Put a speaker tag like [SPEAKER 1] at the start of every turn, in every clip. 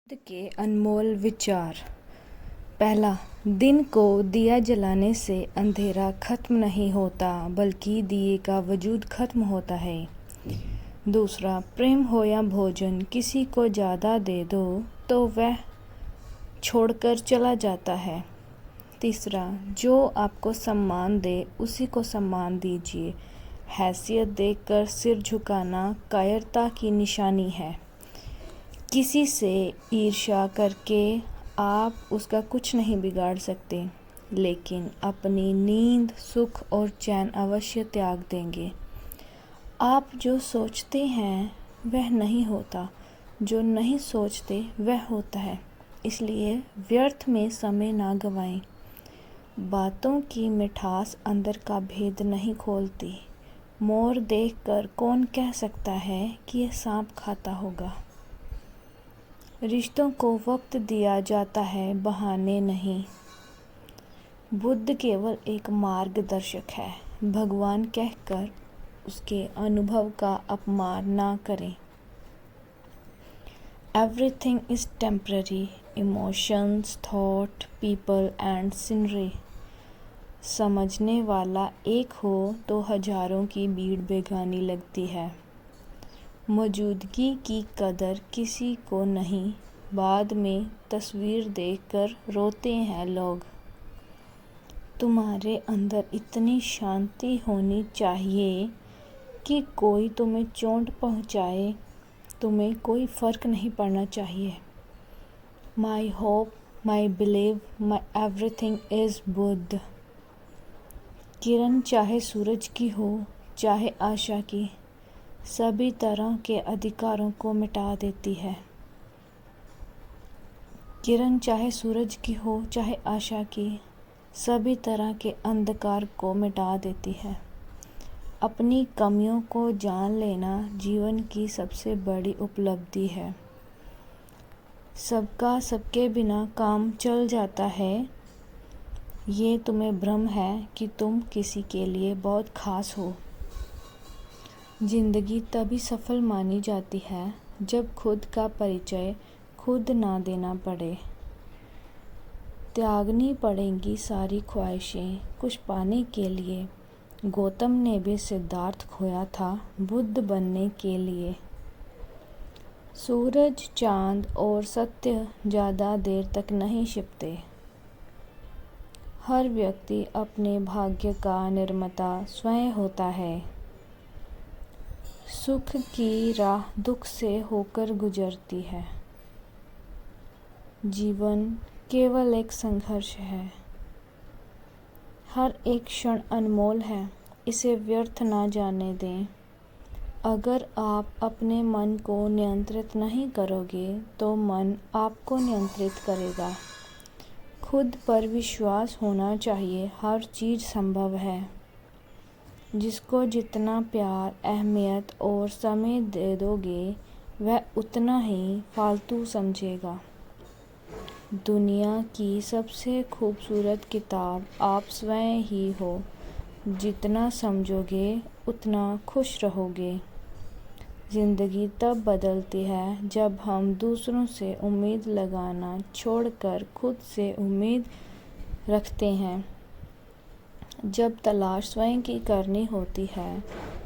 [SPEAKER 1] के अनमोल विचार। पहला, दिन को दिया जलाने से अंधेरा खत्म नहीं होता बल्कि दिए का वजूद खत्म होता है। दूसरा, प्रेम हो या भोजन किसी को ज़्यादा दे दो तो वह छोड़कर चला जाता है। तीसरा, जो आपको सम्मान दे उसी को सम्मान दीजिए। हैसियत देखकर सिर झुकाना कायरता की निशानी है। किसी से ईर्ष्या करके आप उसका कुछ नहीं बिगाड़ सकते, लेकिन अपनी नींद, सुख और चैन अवश्य त्याग देंगे। आप जो सोचते हैं वह नहीं होता, जो नहीं सोचते वह होता है। इसलिए व्यर्थ में समय ना गवाएं। बातों की मिठास अंदर का भेद नहीं खोलती। मोर देखकर कौन कह सकता है कि यह सांप खाता होगा। रिश्तों को वक्त दिया जाता है, बहाने नहीं। बुद्ध केवल एक मार्गदर्शक है, भगवान कहकर उसके अनुभव का अपमान ना करें। Everything is temporary, emotions, thought, people and scenery. समझने वाला एक हो तो हजारों की भीड़ बेगानी लगती है। मौजूदगी की कदर किसी को नहीं, बाद में तस्वीर देखकर रोते हैं लोग। तुम्हारे अंदर इतनी शांति होनी चाहिए कि कोई तुम्हें चोट पहुंचाए, तुम्हें कोई फ़र्क नहीं पड़ना चाहिए। My hope, my believe, my everything is Buddha. किरण चाहे सूरज की हो, चाहे आशा की, सभी तरह के अधिकारों को मिटा देती है। किरण चाहे सूरज की हो, चाहे आशा की, सभी तरह के अंधकार को मिटा देती है। अपनी कमियों को जान लेना जीवन की सबसे बड़ी उपलब्धि है। सबका सबके बिना काम चल जाता है। ये तुम्हें भ्रम है कि तुम किसी के लिए बहुत खास हो। जिंदगी तभी सफल मानी जाती है जब खुद का परिचय खुद ना देना पड़े। त्यागनी पड़ेंगी सारी ख्वाहिशें कुछ पाने के लिए। गौतम ने भी सिद्धार्थ खोया था बुद्ध बनने के लिए। सूरज, चांद और सत्य ज़्यादा देर तक नहीं छिपते। हर व्यक्ति अपने भाग्य का निर्माता स्वयं होता है। सुख की राह दुख से होकर गुजरती है। जीवन केवल एक संघर्ष है। हर एक क्षण अनमोल है, इसे व्यर्थ ना जाने दें। अगर आप अपने मन को नियंत्रित नहीं करोगे तो मन आपको नियंत्रित करेगा। खुद पर विश्वास होना चाहिए, हर चीज़ संभव है। जिसको जितना प्यार, अहमियत और समय दे दोगे वह उतना ही फालतू समझेगा। दुनिया की सबसे खूबसूरत किताब आप स्वयं ही हो। जितना समझोगे उतना खुश रहोगे। ज़िंदगी तब बदलती है जब हम दूसरों से उम्मीद लगाना छोड़कर खुद से उम्मीद रखते हैं। जब तलाश स्वयं की करनी होती है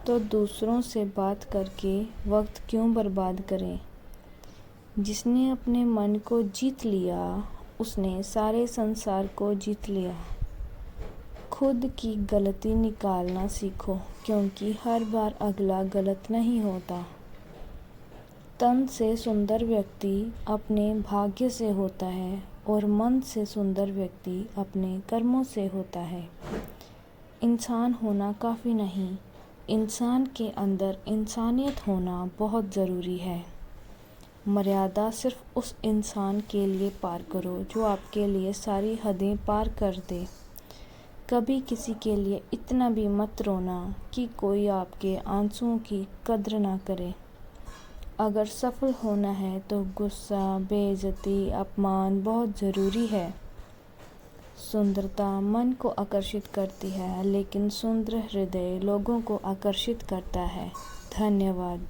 [SPEAKER 1] तो दूसरों से बात करके वक्त क्यों बर्बाद करें। जिसने अपने मन को जीत लिया उसने सारे संसार को जीत लिया। खुद की गलती निकालना सीखो, क्योंकि हर बार अगला गलत नहीं होता। तन से सुंदर व्यक्ति अपने भाग्य से होता है और मन से सुंदर व्यक्ति अपने कर्मों से होता है। इंसान होना काफ़ी नहीं, इंसान के अंदर इंसानियत होना बहुत ज़रूरी है। मर्यादा सिर्फ उस इंसान के लिए पार करो जो आपके लिए सारी हदें पार कर दे। कभी किसी के लिए इतना भी मत रोना कि कोई आपके आंसुओं की कद्र ना करे। अगर सफल होना है तो गुस्सा, बेइज्जती, अपमान बहुत ज़रूरी है। सुंदरता मन को आकर्षित करती है, लेकिन सुंदर हृदय लोगों को आकर्षित करता है। धन्यवाद।